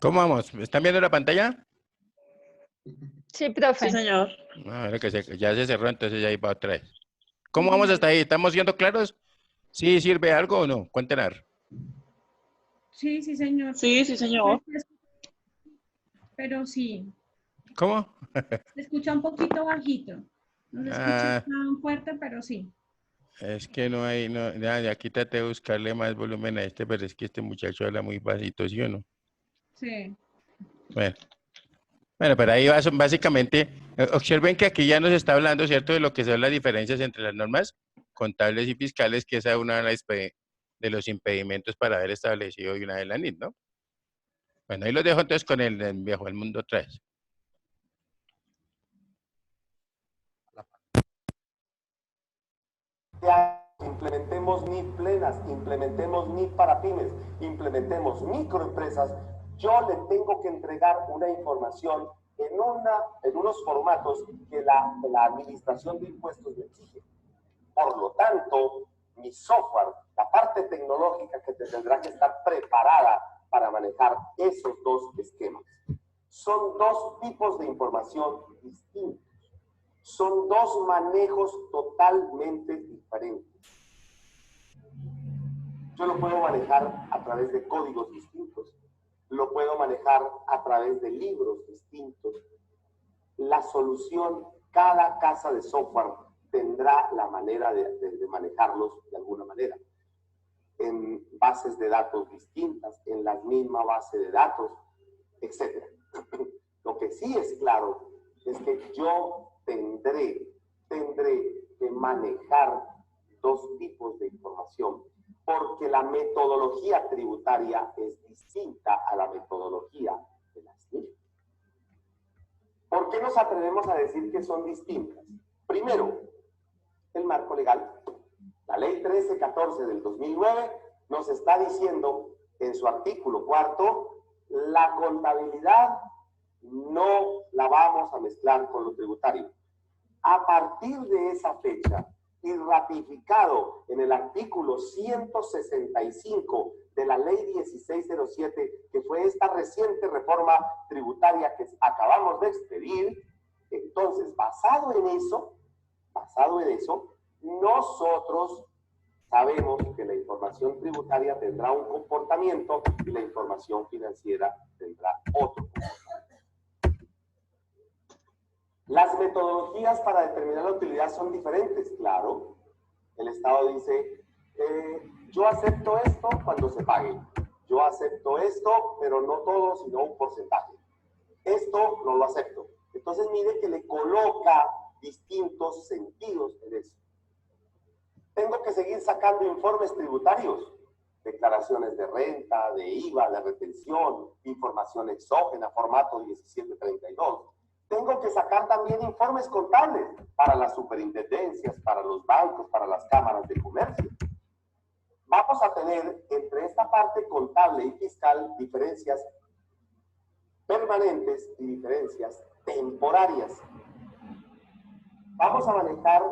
¿Cómo vamos? ¿Están viendo la pantalla? Sí, Sí, profe. señor. A ver, ya se cerró, entonces ya iba otra vez. ¿Cómo vamos hasta ahí? ¿Estamos siendo claros? ¿Sí sirve algo o no? Cuéntenos. Sí, sí, señor. Sí, sí, señor. Pero sí, ¿Cómo? se escucha un poquito bajito. No se escucha Ah, tan fuerte, pero sí. es que no hay, no, ya quítate de buscarle más volumen a este, pero es que este muchacho habla muy bajito, ¿sí o no? Sí. Bueno, bueno, pero ahí va, básicamente, observen que aquí ya nos está hablando, ¿cierto?, de lo que son las diferencias entre las normas contables y fiscales, que esa es una de los impedimentos para haber establecido y una de las NIT, ¿no? Bueno, ahí los dejo entonces con el viejo del mundo 3. Implementemos NIT plenas, implementemos NIT para pymes, implementemos microempresas. Yo le tengo que entregar una información en unos formatos que la administración de impuestos me exige. Por lo tanto, mi software, la parte tecnológica que tendrá que estar preparada para manejar esos dos esquemas. Son dos tipos de información distintos. Son dos manejos totalmente diferentes. Yo lo puedo manejar a través de códigos distintos, lo puedo manejar a través de libros distintos. La solución, cada casa de software tendrá la manera de manejarlos de alguna manera. En bases de datos distintas, en la misma base de datos, etc. Lo que sí es claro es que yo tendré que manejar dos tipos de información, porque la metodología tributaria es distinta a la metodología de las NIF. ¿Por qué nos atrevemos a decir que son distintas? Primero, el marco legal. La ley 1314 del 2009 nos está diciendo en su artículo 4, la contabilidad no la vamos a mezclar con lo tributario. A partir de esa fecha y ratificado en el artículo 165 de la ley 1607, que fue esta reciente reforma tributaria que acabamos de expedir, entonces, basado en eso, nosotros sabemos que la información tributaria tendrá un comportamiento y la información financiera tendrá otro comportamiento. Las metodologías para determinar la utilidad son diferentes, claro. El Estado dice, yo acepto esto cuando se pague. Yo acepto esto, pero no todo, sino un porcentaje. Esto no lo acepto. Entonces mire que le coloca distintos sentidos en eso. Tengo que seguir sacando informes tributarios, declaraciones de renta, de IVA, de retención, información exógena, formato 1732. Tengo que sacar también informes contables para las superintendencias, para los bancos, para las cámaras de comercio. Vamos a tener entre esta parte contable y fiscal diferencias permanentes y diferencias temporarias. Vamos a manejar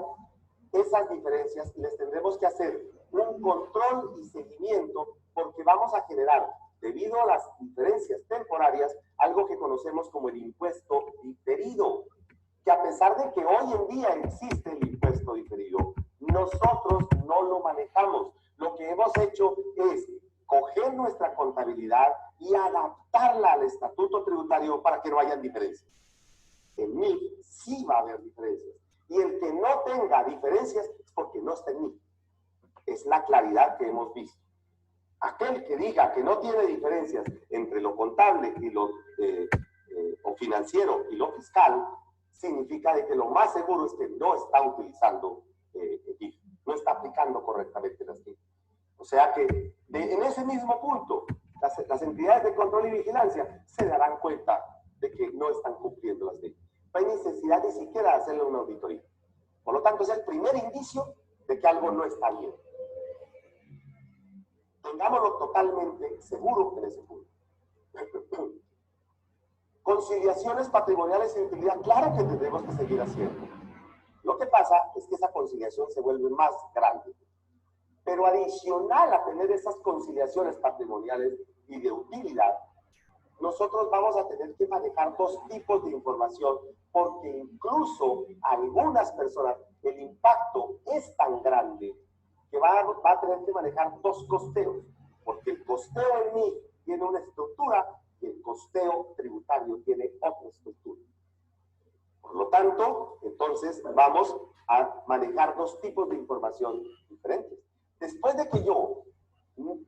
esas diferencias y les tendremos que hacer un control y seguimiento porque vamos a generar, debido a las diferencias temporarias, algo que conocemos como el impuesto diferido, que a pesar de que hoy en día existe el impuesto diferido, nosotros no lo manejamos. Lo que hemos hecho es coger nuestra contabilidad y adaptarla al estatuto tributario para que no hayan diferencias. En MIF sí va a haber diferencias. Y el que no tenga diferencias es porque no está en MIF. Es la claridad que hemos visto. Aquel que diga que no tiene diferencias entre lo contable y lo o financiero y lo fiscal, significa de que lo más seguro es que no está utilizando MIF, no está aplicando correctamente las MIF. O sea que en ese mismo punto, las entidades de control y vigilancia se darán cuenta de que no están cumpliendo las leyes. No hay necesidad ni siquiera de hacerle una auditoría. Por lo tanto, es el primer indicio de que algo no está bien. Tengámoslo totalmente seguro en ese punto. Conciliaciones patrimoniales y utilidad, claro que tendremos que seguir haciendo. Lo que pasa es que esa conciliación se vuelve más grande. Pero adicional a tener esas conciliaciones patrimoniales y de utilidad, nosotros vamos a tener que manejar dos tipos de información, porque incluso algunas personas, el impacto es tan grande que va a tener que manejar dos costeos, porque el costeo en mí tiene una estructura y el costeo tributario tiene otra estructura. Por lo tanto, entonces vamos a manejar dos tipos de información diferentes. Después de que yo,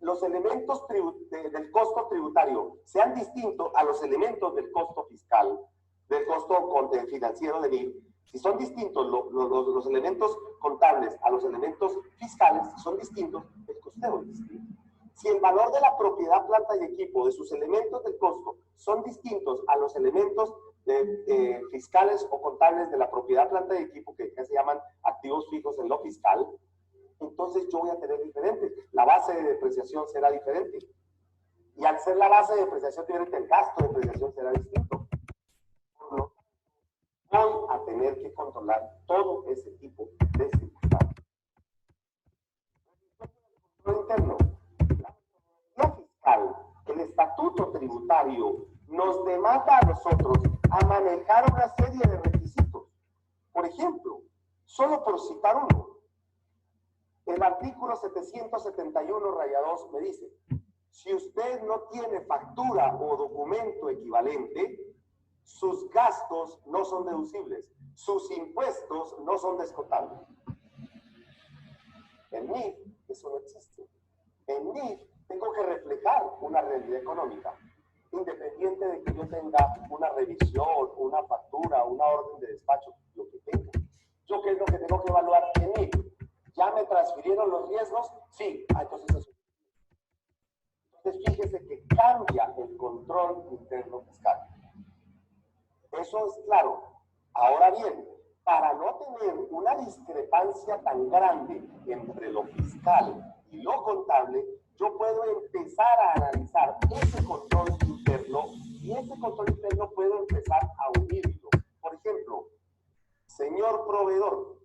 los elementos del costo tributario sean distintos a los elementos del costo fiscal, del costo financiero del IR, si son distintos los elementos contables a los elementos fiscales, si son distintos, el costeo es distinto. Si el valor de la propiedad, planta y equipo, de sus elementos del costo, son distintos a los elementos fiscales o contables de la propiedad, planta y equipo, que se llaman activos fijos en lo fiscal, entonces yo voy a tener diferente. La base de depreciación será diferente. Y al ser la base de depreciación diferente, el gasto de depreciación será distinto. Voy a tener que controlar todo ese tipo de circunstancias. Lo interno. La fiscal, el estatuto tributario, nos demanda a nosotros a manejar una serie de requisitos. Por ejemplo, solo por citar uno, el artículo 771-2 me dice, si usted no tiene factura o documento equivalente, sus gastos no son deducibles, sus impuestos no son descontables. En NIF eso no existe. En NIF tengo que reflejar una realidad económica, independiente de que yo tenga una revisión, una factura, una orden de despacho, lo que tenga. ¿Yo qué es lo que tengo que evaluar en NIF? ¿Ya me transfirieron los riesgos? Sí. Entonces eso. Entonces fíjese que cambia el control interno fiscal. Eso es claro. Ahora bien, para no tener una discrepancia tan grande entre lo fiscal y lo contable, yo puedo empezar a analizar ese control interno y ese control interno puedo empezar a unirlo. Por ejemplo, señor proveedor,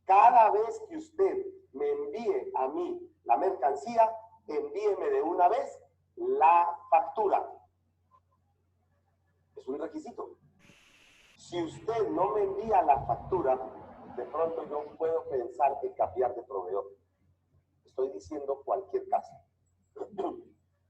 cada vez que usted me envíe a mí la mercancía, envíeme de una vez la factura. Es un requisito. Si usted no me envía la factura, de pronto yo puedo pensar en cambiar de proveedor. Estoy diciendo cualquier caso.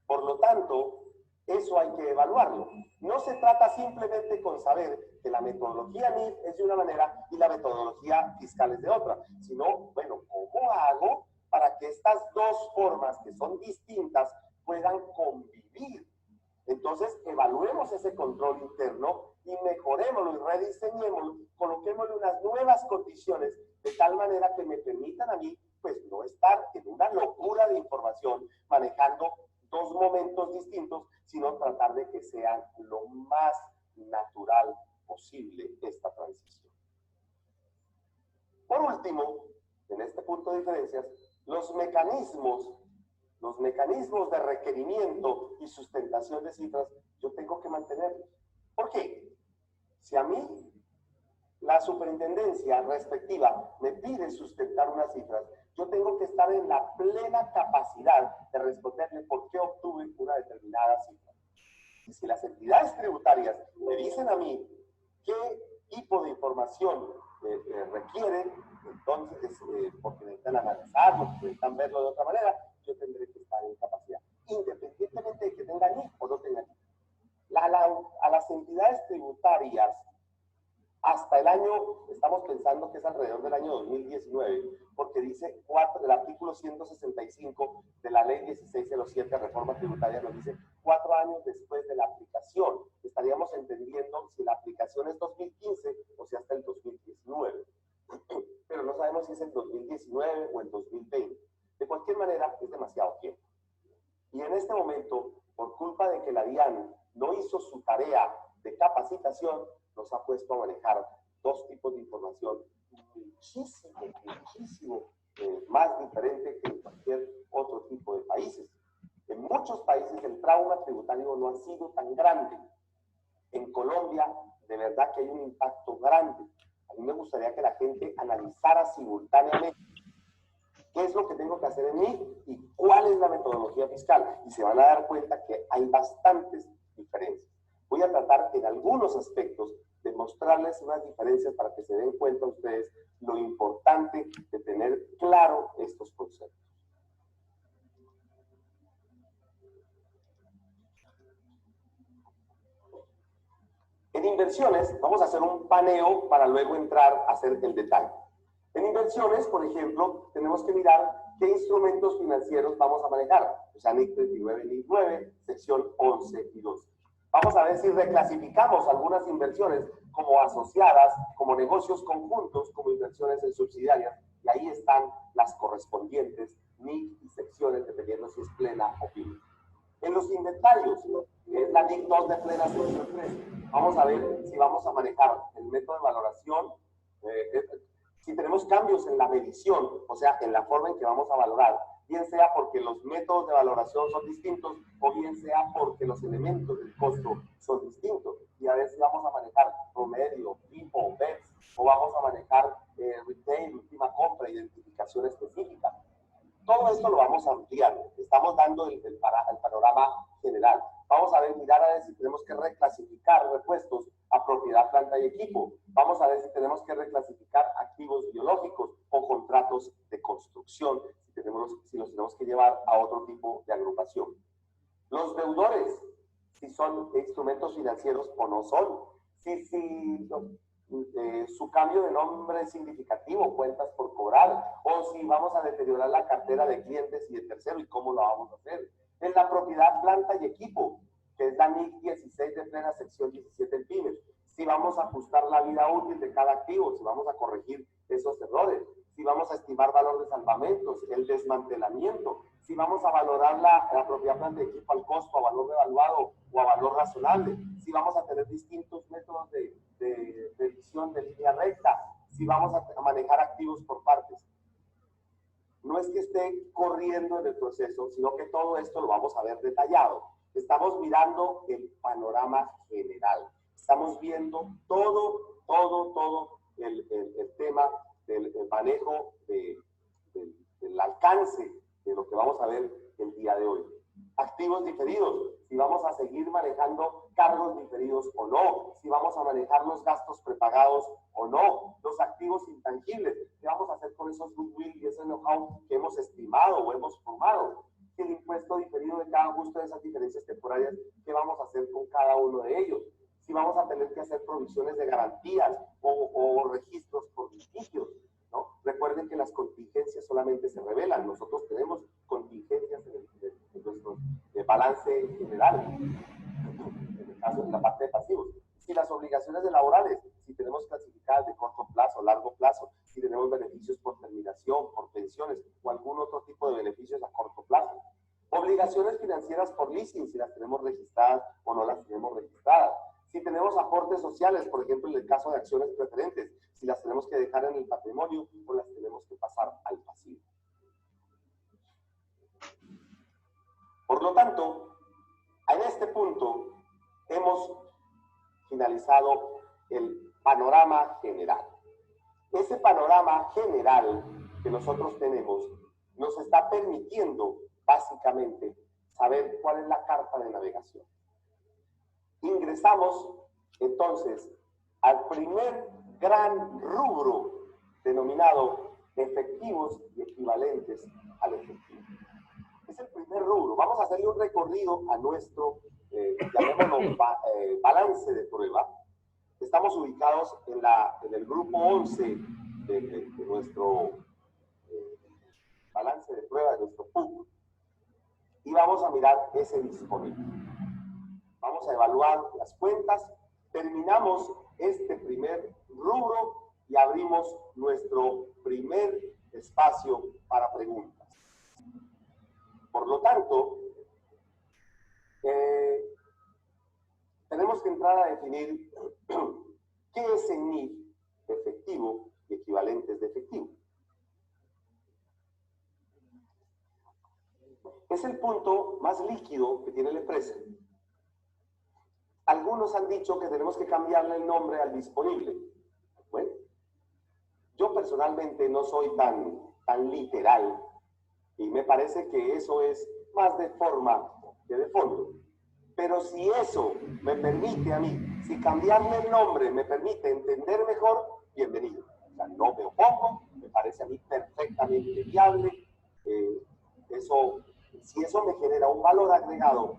Por lo tanto, eso hay que evaluarlo. No se trata simplemente con saber que la metodología NIF es de una manera y la metodología fiscal es de otra, sino, bueno, ¿cómo hago para que estas dos formas que son distintas puedan convivir? Entonces, evaluemos ese control interno y mejorémoslo y rediseñémoslo, coloquémosle unas nuevas condiciones de tal manera que me permitan a mí, pues, no estar en una locura de información manejando dos momentos distintos, sino tratar de que sea lo más natural posible esta transición. Por último, en este punto de diferencias, los mecanismos de requerimiento y sustentación de cifras, yo tengo que mantenerlos. ¿Por qué? Si a mí la superintendencia respectiva me pide sustentar unas cifras, yo tengo que estar en la plena capacidad de responderle por qué obtuve una determinada cifra. Y si las entidades tributarias me dicen a mí qué tipo de información requieren, entonces, porque necesitan analizarlo, porque necesitan verlo de otra manera, yo tendré que estar en capacidad, independientemente de que tenga NIF o no tenga NIF. A las entidades tributarias, hasta el año, estamos pensando que es alrededor del año 2019, porque dice el artículo 165 de la ley 1607, reforma tributaria, nos dice 4 años después de la aplicación. Estaríamos entendiendo si la aplicación es 2015 o si hasta el 2019. Pero no sabemos si es el 2019 o el 2020. De cualquier manera, es demasiado tiempo. Y en este momento, por culpa de que la DIAN no hizo su tarea de capacitación, nos ha puesto a manejar dos tipos de información muchísimo más diferente que en cualquier otro tipo de países. En muchos países el trauma tributario no ha sido tan grande. En Colombia, de verdad que hay un impacto grande. A mí me gustaría que la gente analizara simultáneamente qué es lo que tengo que hacer en mí y cuál es la metodología fiscal. Y se van a dar cuenta que hay bastantes diferencias. Voy a tratar en algunos aspectos de mostrarles unas diferencias para que se den cuenta ustedes lo importante de tener claro estos conceptos. En inversiones, vamos a hacer un paneo para luego entrar a hacer el detalle. En inversiones, por ejemplo, tenemos que mirar qué instrumentos financieros vamos a manejar. O sea, NIC 39 y NIC 9, sección 11 y 12. Vamos a ver si reclasificamos algunas inversiones como asociadas, como negocios conjuntos, como inversiones en subsidiarias. Y ahí están las correspondientes NIC y secciones, dependiendo si es plena o pyme. En los inventarios, que es la NIC 2 de plena sección 3, vamos a ver si vamos a manejar el método de valoración, si tenemos cambios en la medición, o sea, en la forma en que vamos a valorar, bien sea porque los métodos de valoración son distintos o bien sea porque los elementos del costo son distintos. Y a ver si vamos a manejar promedio, tipo, BEPS, o vamos a manejar retail, última compra, identificación específica. Todo esto lo vamos a ampliar. Estamos dando el panorama general. Vamos a ver, mirar a ver si tenemos que reclasificar repuestos a propiedad, planta y equipo. Vamos a ver si tenemos que reclasificar activos biológicos o contratos de construcción, si los tenemos que llevar a otro tipo de agrupación. Los deudores, si son instrumentos financieros o no son. Su cambio de nombre es significativo, cuentas por cobrar, o si vamos a deteriorar la cartera de clientes y de tercero y cómo lo vamos a hacer. En la propiedad, planta y equipo, que es la NIC 16 de plena sección 17 en pymes. Si vamos a ajustar la vida útil de cada activo, si vamos a corregir esos errores, si vamos a estimar valor de salvamentos, el desmantelamiento, si vamos a valorar la propiedad, planta y equipo al costo, a valor evaluado o a valor razonable, si vamos a tener distintos métodos de visión de línea recta, si vamos a manejar activos por partes. No es que esté corriendo en el proceso, sino que todo esto lo vamos a ver detallado. Estamos mirando el panorama general. Estamos viendo todo el tema del manejo del alcance de lo que vamos a ver el día de hoy. Activos diferidos, si vamos a seguir manejando cargos diferidos o no, si vamos a manejar los gastos prepagados o no, los activos intangibles, qué vamos a hacer con esos goodwill y ese know-how que hemos estimado o hemos formado, el impuesto diferido de cada gusto de esas diferencias temporarias, qué vamos a hacer con cada uno de ellos, si vamos a tener que hacer provisiones de garantías o registros por litigios, ¿no? Recuerden que las contingencias solamente se revelan, nosotros tenemos contingencias en nuestro balance general, en el caso de la parte de pasivos. Si las obligaciones laborales, si tenemos clasificadas de corto plazo, largo plazo, si tenemos beneficios por terminación, por pensiones o algún otro tipo de beneficios a corto plazo. Obligaciones financieras por leasing, si las tenemos registradas o no las tenemos registradas. Si tenemos aportes sociales, por ejemplo, en el caso de acciones preferentes, si las tenemos que dejar en el patrimonio o las tenemos que pasar al pasivo. Por lo tanto, en este punto hemos finalizado el panorama general. Ese panorama general que nosotros tenemos nos está permitiendo básicamente saber cuál es la carta de navegación. Ingresamos entonces al primer gran rubro denominado efectivos y equivalentes al efectivo. Es el primer rubro. Vamos a hacerle un recorrido a nuestro, llamémoslo, balance de prueba. Estamos ubicados en el grupo 11 de nuestro balance de prueba, de nuestro PUC. Y vamos a mirar ese disponible. Vamos a evaluar las cuentas. Terminamos este primer rubro y abrimos nuestro primer espacio para preguntas. Por lo tanto, tenemos que entrar a definir qué es en NIF efectivo y equivalentes de efectivo. Es el punto más líquido que tiene la empresa. Algunos han dicho que tenemos que cambiarle el nombre al disponible. Bueno, yo personalmente no soy tan literal y me parece que eso es más de forma que de fondo. Pero si eso me permite a mí, si cambiarle el nombre me permite entender mejor, bienvenido. O sea, no me opongo, me parece a mí perfectamente viable. Si eso me genera un valor agregado,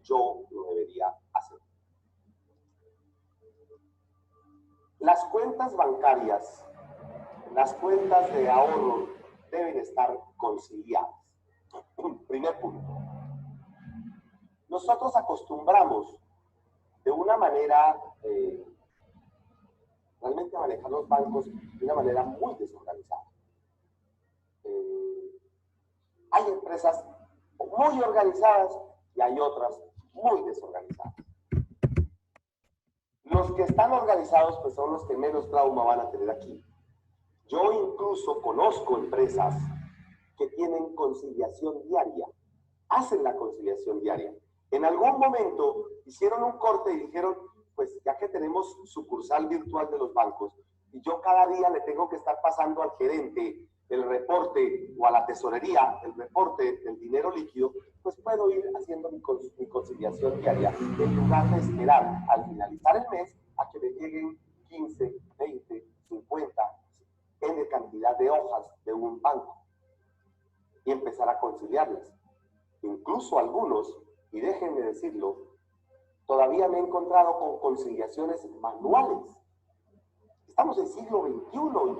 yo lo debería hacer. Las cuentas bancarias, las cuentas de ahorro deben estar conciliadas. Primer punto. Nosotros acostumbramos de una manera, realmente a manejar los bancos de una manera muy desorganizada. Hay empresas muy organizadas y hay otras muy desorganizadas. Los que están organizados pues son los que menos trauma van a tener aquí. Yo incluso conozco empresas que tienen conciliación diaria, hacen la conciliación diaria. En algún momento hicieron un corte y dijeron, pues ya que tenemos sucursal virtual de los bancos y yo cada día le tengo que estar pasando al gerente el reporte o a la tesorería el reporte del dinero líquido, pues puedo ir haciendo mi conciliación diaria en lugar de esperar al finalizar el mes a que me lleguen 15, 20, 50 en cantidad de hojas de un banco y empezar a conciliarlas. Incluso algunos, y déjenme decirlo, todavía me he encontrado con conciliaciones manuales. Estamos en siglo XXI y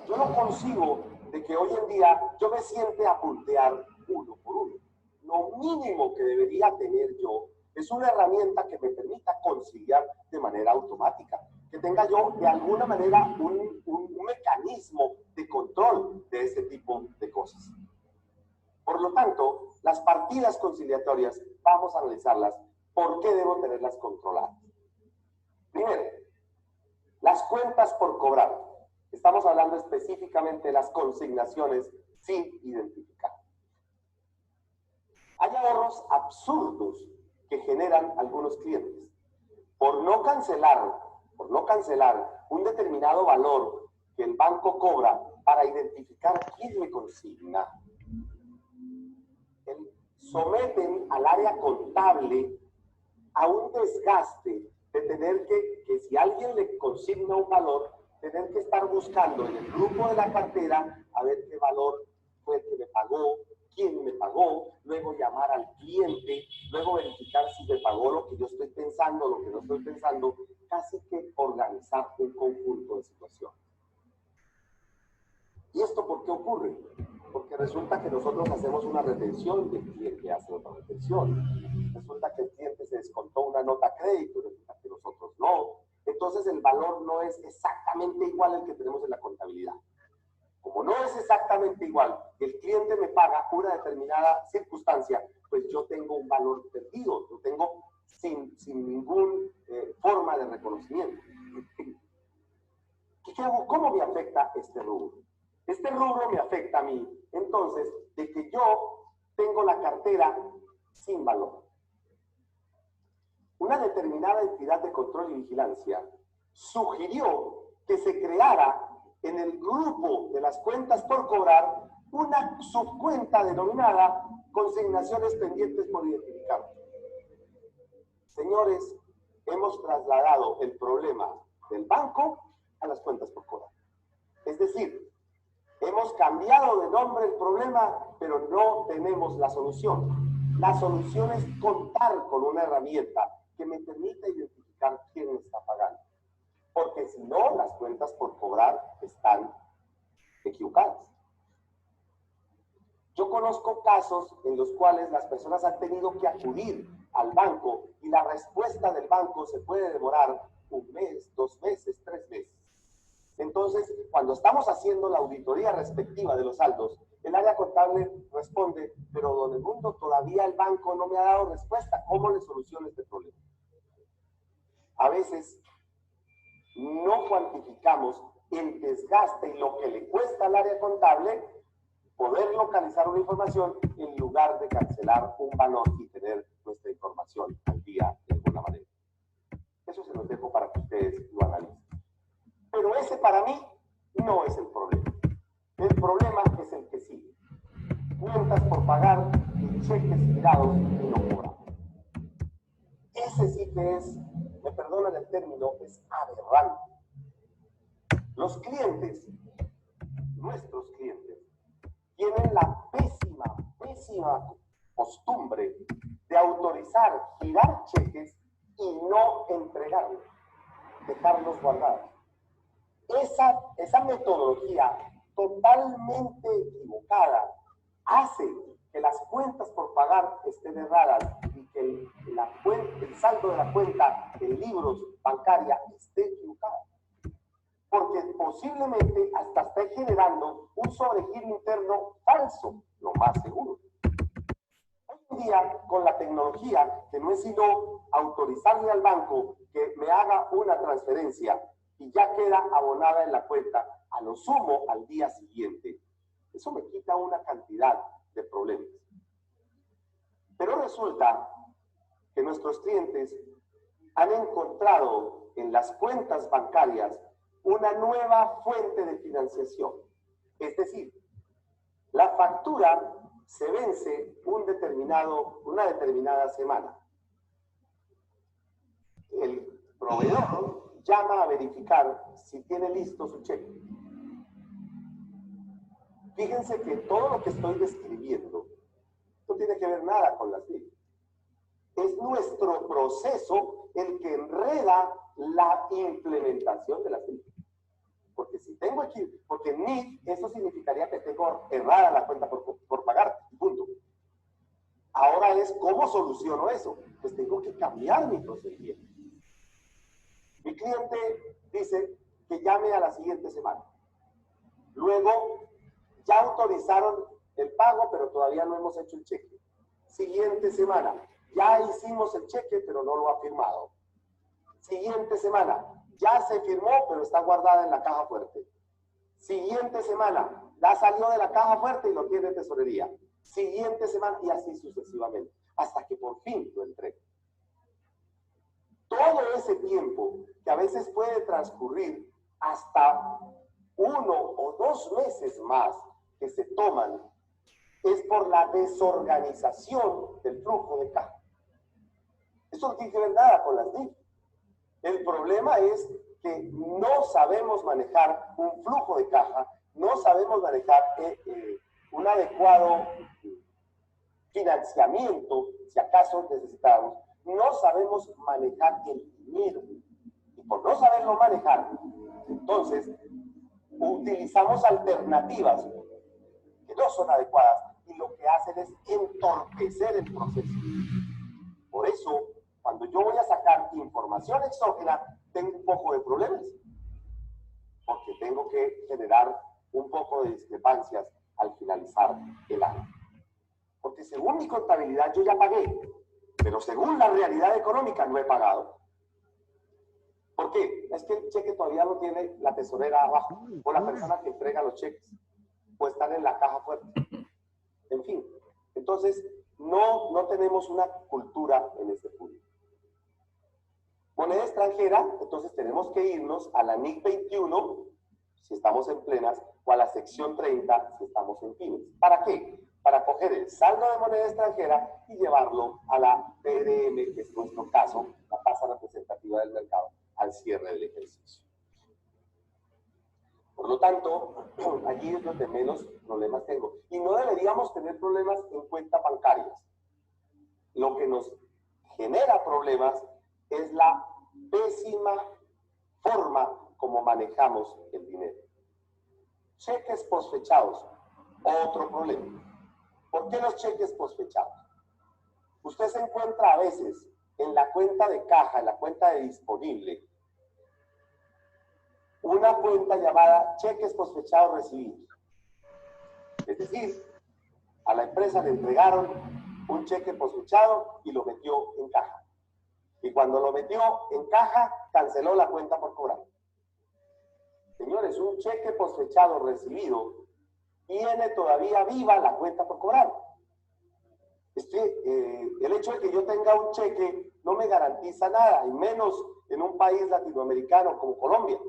yo no consigo de que hoy en día yo me siente a puntear uno por uno. Lo mínimo que debería tener yo es una herramienta que me permita conciliar de manera automática, que tenga yo de alguna manera un mecanismo de control de ese tipo de cosas. Por lo tanto, las partidas conciliatorias, vamos a analizarlas. ¿Por qué debo tenerlas controladas? Primero, las cuentas por cobrar. Estamos hablando específicamente de las consignaciones sin identificar. Hay ahorros absurdos que generan algunos clientes. Por no cancelar un determinado valor que el banco cobra para identificar quién me consigna, someten al área contable a un desgaste de tener que si alguien le consigna un valor, tener que estar buscando en el grupo de la cartera a ver qué valor fue el que me pagó, quién me pagó, luego llamar al cliente, luego verificar si me pagó lo que yo estoy pensando, lo que no estoy pensando, casi que organizar un conjunto de situaciones. ¿Y esto por qué ocurre? Porque resulta que nosotros hacemos una retención y el cliente hace otra retención. Resulta que el cliente se descontó una nota a crédito, resulta que nosotros no. Entonces el valor no es exactamente igual al que tenemos en la contabilidad. Como no es exactamente igual, el cliente me paga una determinada circunstancia, pues yo tengo un valor perdido, lo tengo sin ninguna forma de reconocimiento. ¿Qué hago? ¿Cómo me afecta este rubro? Este rubro me afecta a mí, entonces, de que yo tengo la cartera sin valor. Una determinada entidad de control y vigilancia sugirió que se creara en el grupo de las cuentas por cobrar una subcuenta denominada consignaciones pendientes por identificar. Señores, hemos trasladado el problema del banco a las cuentas por cobrar. Es decir, hemos cambiado de nombre el problema, pero no tenemos la solución. La solución es contar con una herramienta que me permita identificar quién me está pagando. Porque si no, las cuentas por cobrar están equivocadas. Yo conozco casos en los cuales las personas han tenido que acudir al banco y la respuesta del banco se puede demorar 1 mes, 2 meses, 3 meses. Entonces, cuando estamos haciendo la auditoría respectiva de los saldos, el área contable responde, pero don Edmundo, todavía el banco no me ha dado respuesta. ¿Cómo le soluciono este problema? A veces no cuantificamos el desgaste y lo que le cuesta al área contable poder localizar una información en lugar de cancelar un valor y tener nuestra información al día de alguna manera. Eso se los dejo para que ustedes lo analicen. Pero ese para mí no es el problema. El problema es el que sigue. Cuentas por pagar y cheques girados y no cobrados. que es, me perdonan el término, es aberrante. Los clientes, nuestros clientes, tienen la pésima costumbre de autorizar, girar cheques y no entregarlos, dejarlos guardados. Esa metodología totalmente equivocada hace que las cuentas por pagar estén erradas y que el saldo de la cuenta en libros bancaria esté equivocado. Porque posiblemente hasta esté generando un sobregiro interno falso, lo más seguro. Hoy en día, con la tecnología, que no es sino autorizarle al banco que me haga una transferencia y ya queda abonada en la cuenta, a lo sumo al día siguiente, eso me quita una cantidad de problemas. Pero resulta que nuestros clientes han encontrado en las cuentas bancarias una nueva fuente de financiación. Es decir, la factura se vence una determinada semana. El proveedor llama a verificar si tiene listo su cheque. Fíjense que todo lo que estoy describiendo no tiene que ver nada con las NIF. Es nuestro proceso el que enreda la implementación de las NIF. Porque si tengo aquí, porque NIF, eso significaría que tengo errada la cuenta por pagar, punto. Ahora es, ¿cómo soluciono eso? Pues tengo que cambiar mi procedimiento. Mi cliente dice que llame a la siguiente semana. Luego, ya autorizaron el pago, pero todavía no hemos hecho el cheque. Siguiente semana, ya hicimos el cheque, pero no lo ha firmado. Siguiente semana, ya se firmó, pero está guardada en la caja fuerte. Siguiente semana, ya salió de la caja fuerte y lo tiene en tesorería. Siguiente semana, y así sucesivamente, hasta que por fin lo entregue. Todo ese tiempo, que a veces puede transcurrir hasta 1 o 2 meses más que se toman, es por la desorganización del flujo de caja. Eso no tiene que ver nada con las NIF. El problema es que no sabemos manejar un flujo de caja, no sabemos manejar un adecuado financiamiento, si acaso necesitamos, no sabemos manejar el dinero. Y por no saberlo manejar, entonces utilizamos alternativas que no son adecuadas y lo que hacen es entorpecer el proceso. Por eso, cuando yo voy a sacar información exógena, tengo un poco de problemas, porque tengo que generar un poco de discrepancias al finalizar el año. Porque según mi contabilidad yo ya pagué, pero según la realidad económica no he pagado. ¿Por qué? Es que el cheque todavía no tiene la tesorera abajo, o la persona que entrega los cheques, o están en la caja fuerte. En fin, entonces no tenemos una cultura en este punto. Moneda extranjera, entonces tenemos que irnos a la NIC 21, si estamos en plenas, o a la sección 30, si estamos en pymes. ¿Para qué? Para coger el saldo de moneda extranjera y llevarlo a la PRM, que es nuestro caso, la tasa representativa del mercado, al cierre del ejercicio. Por lo tanto, allí es donde menos problemas tengo. Y no deberíamos tener problemas en cuentas bancarias. Lo que nos genera problemas es la pésima forma como manejamos el dinero. Cheques posfechados, otro problema. ¿Por qué los cheques posfechados? Usted se encuentra a veces en la cuenta de caja, en la cuenta de disponible, una cuenta llamada cheques posfechados recibidos. Es decir, a la empresa le entregaron un cheque posfechado y lo metió en caja. Y cuando lo metió en caja, canceló la cuenta por cobrar. Señores, un cheque posfechado recibido tiene todavía viva la cuenta por cobrar. El hecho de que yo tenga un cheque no me garantiza nada, y menos en un país latinoamericano como Colombia.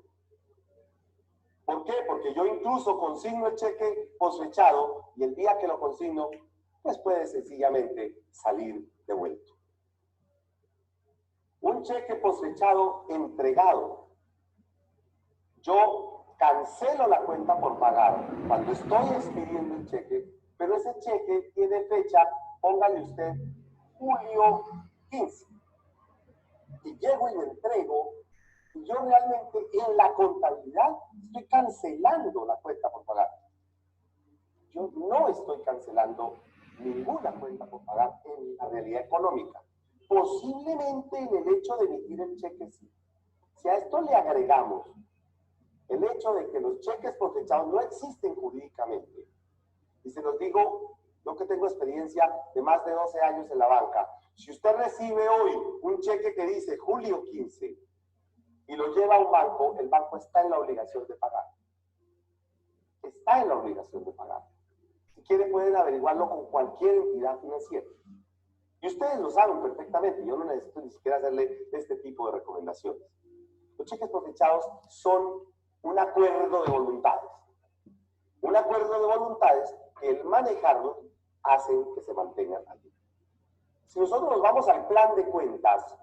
¿Por qué? Porque yo incluso consigno el cheque posfechado y el día que lo consigno, pues puede sencillamente salir devuelto. Un cheque posfechado entregado. Yo cancelo la cuenta por pagar cuando estoy expidiendo el cheque, pero ese cheque tiene fecha, póngale usted, julio 15. Y llego y lo entrego, y yo realmente en la contabilidad estoy cancelando la cuenta por pagar. Yo no estoy cancelando ninguna cuenta por pagar en la realidad económica. Posiblemente en el hecho de emitir el cheque sí. Si a esto le agregamos el hecho de que los cheques posfechados no existen jurídicamente, y se los digo, yo que tengo experiencia de más de 12 años en la banca, si usted recibe hoy un cheque que dice julio 15 y lo lleva a un banco, el banco está en la obligación de pagar. Está en la obligación de pagar. Si quieren pueden averiguarlo con cualquier entidad financiera. Y ustedes lo saben perfectamente, yo no necesito ni siquiera hacerle este tipo de recomendaciones. Los cheques posfechados son un acuerdo de voluntades. Un acuerdo de voluntades que el manejarlos hacen que se mantengan allí. Si nosotros nos vamos al plan de cuentas,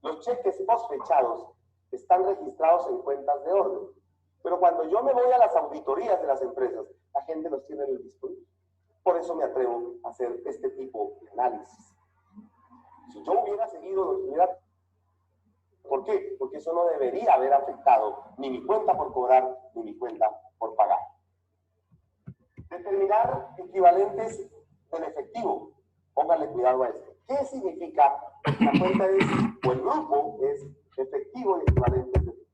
los cheques posfechados están registrados en cuentas de orden. Pero cuando yo me voy a las auditorías de las empresas, la gente los tiene en el disponible. Por eso me atrevo a hacer este tipo de análisis. Si yo hubiera seguido, ¿por qué? Porque eso no debería haber afectado ni mi cuenta por cobrar, ni mi cuenta por pagar. Determinar equivalentes en efectivo. Pónganle cuidado a esto. ¿Qué significa? La cuenta es, o el grupo es efectivo y equivalentes de efectivo.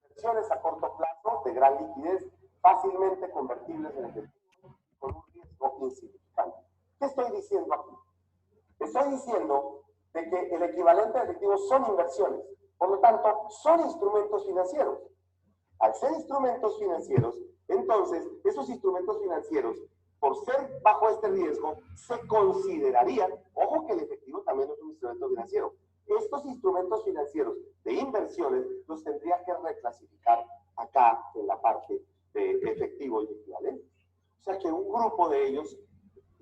Inversiones a corto plazo de gran liquidez, fácilmente convertibles en efectivo, con un riesgo insignificante. ¿Qué estoy diciendo aquí? Estoy diciendo de que el equivalente de efectivo son inversiones, por lo tanto, son instrumentos financieros. Al ser instrumentos financieros, entonces, esos instrumentos financieros, por ser bajo este riesgo, se considerarían, ojo que el efectivo también es un instrumento financiero, estos instrumentos financieros de inversiones los tendría que reclasificar acá en la parte de efectivo y equivalente. O sea que un grupo de ellos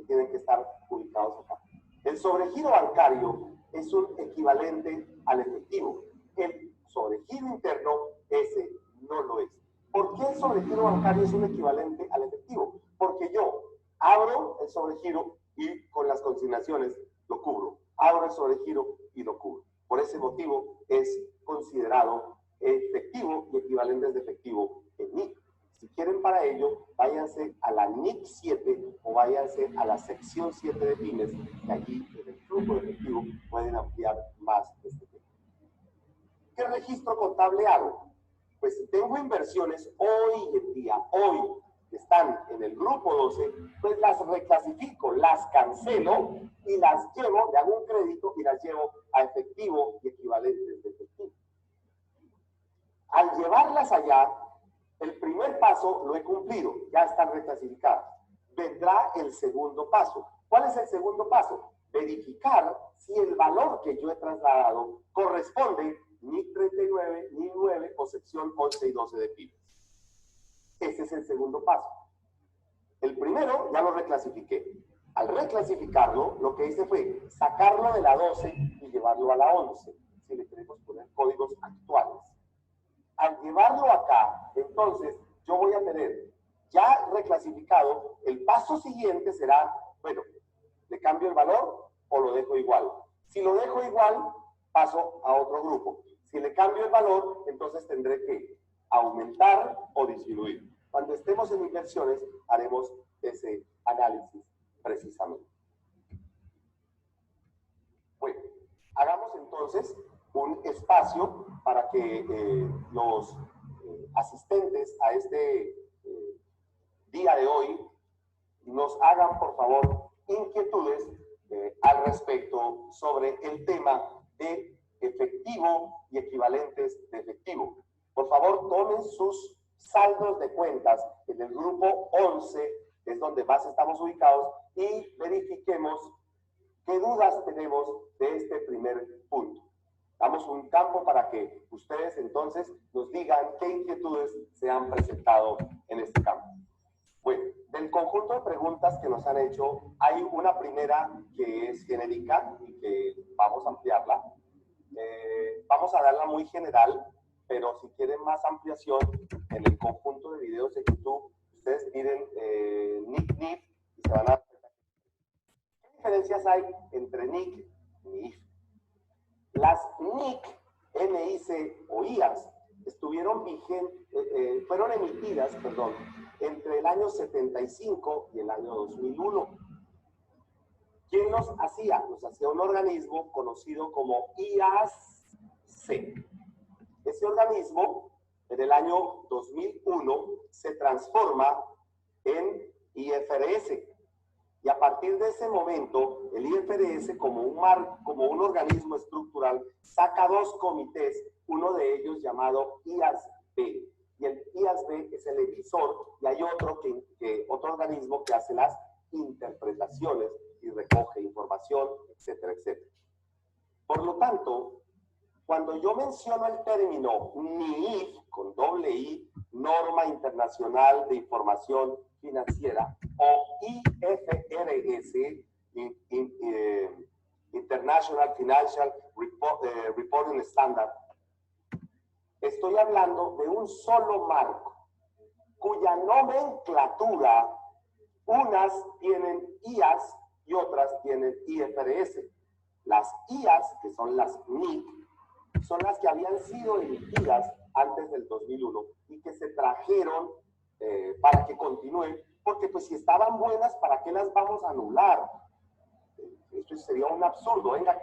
tienen que estar ubicados acá. El sobregiro bancario es un equivalente al efectivo. El sobregiro interno, ese no lo es. ¿Por qué el sobregiro bancario es un equivalente al efectivo? Porque yo abro el sobregiro y con las consignaciones lo cubro. Abro el sobregiro y lo cubro. Por ese motivo es considerado efectivo y equivalentes de efectivo en NIC. Si quieren para ello, váyanse a la NIC 7 o váyanse a la sección 7 de pymes, que allí en el flujo de efectivo pueden ampliar más este tema. ¿Qué registro contable hago? Pues si tengo inversiones hoy en día, hoy, que están en el grupo 12, pues las reclasifico, las cancelo y las llevo, le hago un crédito y las llevo a efectivo y equivalentes de efectivo. Al llevarlas allá, el primer paso lo he cumplido, ya están reclasificadas. Vendrá el segundo paso. ¿Cuál es el segundo paso? Verificar si el valor que yo he trasladado corresponde NIC 39, NIC 9 o sección 11 y 12 de pymes. Ese es el segundo paso. El primero ya lo reclasifiqué. Al reclasificarlo, lo que hice fue sacarlo de la 12 y llevarlo a la 11, si le queremos poner códigos actuales. Al llevarlo acá, entonces, yo voy a tener ya reclasificado, el paso siguiente será, bueno, ¿le cambio el valor o lo dejo igual? Si lo dejo igual, paso a otro grupo. Si le cambio el valor, entonces tendré que aumentar o disminuir. Cuando estemos en inversiones, haremos ese análisis precisamente. Bueno, hagamos entonces un espacio para que los asistentes a este día de hoy nos hagan, por favor, inquietudes al respecto sobre el tema de efectivo y equivalentes de efectivo. Por favor, tomen sus saldos de cuentas en el grupo 11, que es donde más estamos ubicados, y verifiquemos qué dudas tenemos de este primer punto. Damos un campo para que ustedes entonces nos digan qué inquietudes se han presentado en este campo. Bueno, del conjunto de preguntas que nos han hecho, hay una primera que es genérica y que vamos a ampliarla. Vamos a darla muy general, pero si quieren más ampliación, en el conjunto de videos de YouTube, ustedes miren NIC y se van a dar cuenta. ¿Qué diferencias hay entre NIC y NIF? Las NIC, NIC o IAS fueron emitidas, entre el año 75 y el año 2001. ¿Quién los hacía? Los hacía un organismo conocido como IASC. Ese organismo, en el año 2001, se transforma en IFRS. Y a partir de ese momento, el IFRS, como un organismo estructural, saca dos comités, uno de ellos llamado IASB. Y el IASB es el emisor, y hay otro organismo que hace las interpretaciones y recoge información, etcétera, etcétera. Por lo tanto, cuando yo menciono el término NIF, con doble I, Norma Internacional de Información Financiera, o IFRS, International Financial Reporting Standard, estoy hablando de un solo marco, cuya nomenclatura, unas tienen IAS y otras tienen IFRS. Las IAS, que son las NIC, son las que habían sido emitidas antes del 2001 y que se trajeron para que continúen, porque pues si estaban buenas, ¿para qué las vamos a anular? Esto sería un absurdo. Venga,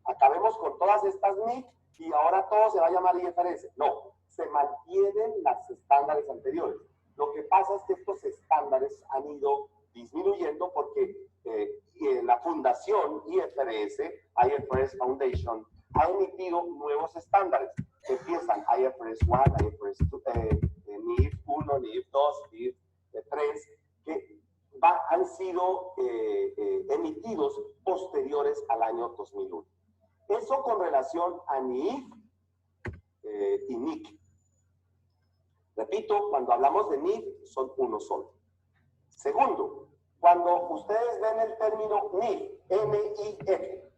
acabemos con todas estas NIC y ahora todo se va a llamar IFRS. No, se mantienen los estándares anteriores. Lo que pasa es que estos estándares han ido disminuyendo porque la fundación IFRS Foundation, ha emitido nuevos estándares. Empiezan IFRS 1, IFRS 2, NIF 1, NIF 2, NIF 3, que han sido emitidos posteriores al año 2001. Eso con relación a NIF y NIC. Repito, cuando hablamos de NIF, son uno solo. Segundo, cuando ustedes ven el término NIF, N-I-F,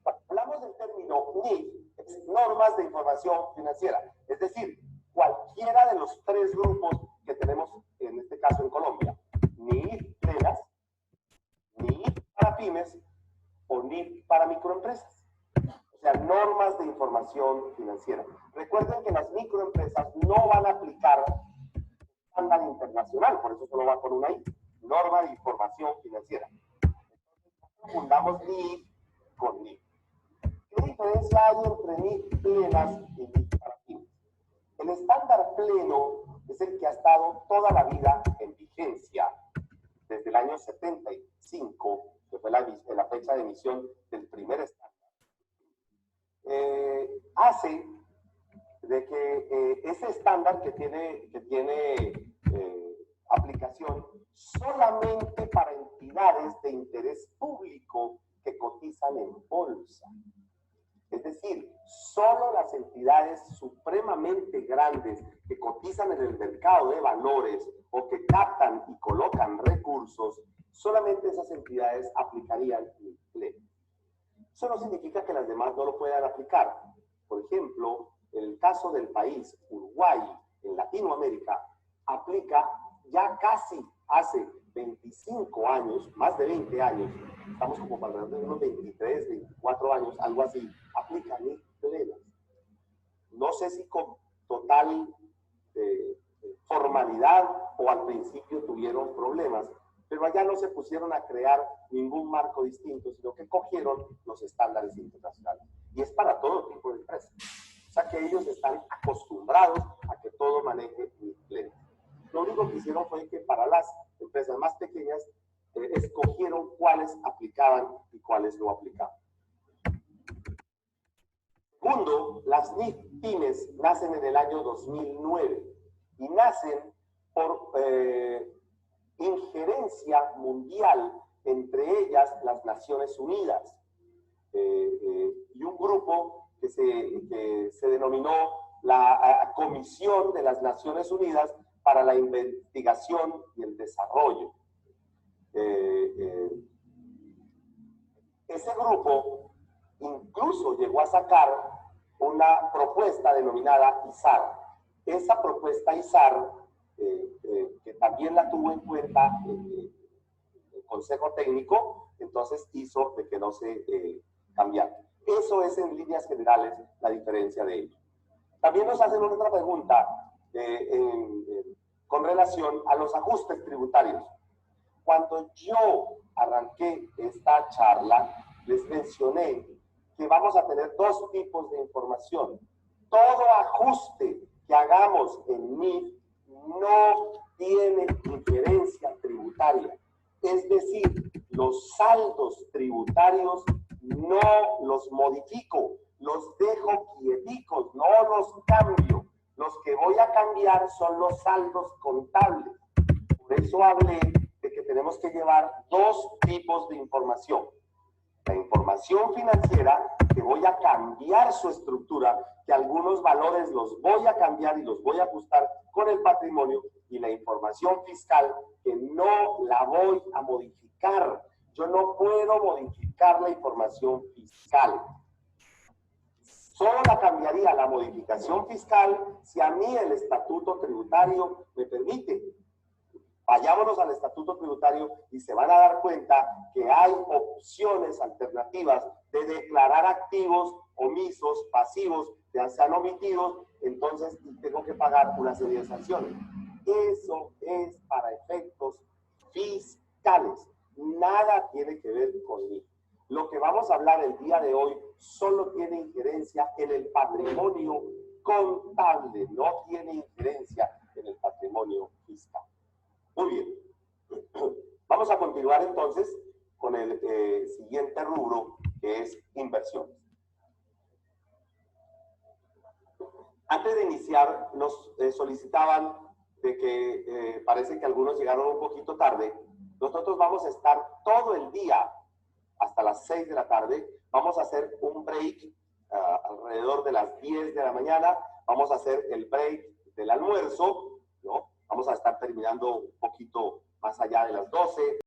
cuando hablamos del término NIF, es normas de información financiera. Es decir, cualquiera de los tres grupos que tenemos, en este caso en Colombia, NIF plenas, NIF para pymes o NIF para microempresas. O sea, normas de información financiera. Recuerden que las microempresas no van a aplicar estándar internacional, por eso solo va con una I, norma de información financiera. Entonces, fundamos NIF con NIF. ¿Qué diferencia hay entre NIF plenas y NIF para pymes? El estándar pleno es el que ha estado toda la vida en vigencia, desde el año 75, que fue la fecha de emisión del primer estándar. Hace de que ese estándar que tiene aplicación solamente para entidades de interés público que cotizan en bolsa. Es decir, solo las entidades supremamente grandes que cotizan en el mercado de valores o que captan y colocan recursos, solamente esas entidades aplicarían el pleno. Eso no significa que las demás no lo puedan aplicar. Por ejemplo, en el caso del país Uruguay, en Latinoamérica, aplica ya casi hace 25 años, más de 20 años, estamos como para alrededor de unos 23, 24 años, algo así, aplica NIF plenas. No sé si con total formalidad o al principio tuvieron problemas, pero allá no se pusieron a crear ningún marco distinto, sino que cogieron los estándares internacionales. Y es para todo tipo de empresas. O sea que ellos están acostumbrados a que todo maneje NIF plenas. Lo único que hicieron fue que para las empresas más pequeñas escogieron cuáles aplicaban y cuáles no aplicaban. Segundo, las NIF pymes nacen en el año 2009 y nacen por injerencia mundial, entre ellas las Naciones Unidas y un grupo que se denominó la Comisión de las Naciones Unidas para la Investigación y el Desarrollo. Ese grupo incluso llegó a sacar una propuesta denominada ISAR. Esa propuesta ISAR, que también la tuvo en cuenta el Consejo Técnico, entonces hizo de que no se cambiara. Eso es en líneas generales la diferencia de ello. También nos hacen otra pregunta con relación a los ajustes tributarios. Cuando yo arranqué esta charla, les mencioné que vamos a tener dos tipos de información. Todo ajuste que hagamos en MIF no tiene injerencia tributaria. Es decir, los saldos tributarios no los modifico, los dejo quieticos, no los cambio. Los que voy a cambiar son los saldos contables. Por eso hablé de que tenemos que llevar dos tipos de información. La información financiera, que voy a cambiar su estructura, que algunos valores los voy a cambiar y los voy a ajustar con el patrimonio, y la información fiscal, que no la voy a modificar. Yo no puedo modificar la información fiscal. Solo la cambiaría la modificación fiscal si a mí el estatuto tributario me permite. Vayámonos al estatuto tributario y se van a dar cuenta que hay opciones alternativas de declarar activos omisos, pasivos, ya sean omitidos, entonces tengo que pagar una serie de sanciones. Eso es para efectos fiscales. Nada tiene que ver conmigo. Lo que vamos a hablar el día de hoy solo tiene injerencia en el patrimonio contable, no tiene injerencia en el patrimonio fiscal. Muy bien. Vamos a continuar entonces con el siguiente rubro, que es inversiones. Antes de iniciar, nos solicitaban de que parece que algunos llegaron un poquito tarde. Nosotros vamos a estar todo el día hasta las 6 de la tarde. Vamos a hacer un break alrededor de las 10 de la mañana. Vamos a hacer el break del almuerzo, ¿no? Vamos a estar terminando un poquito más allá de las 12.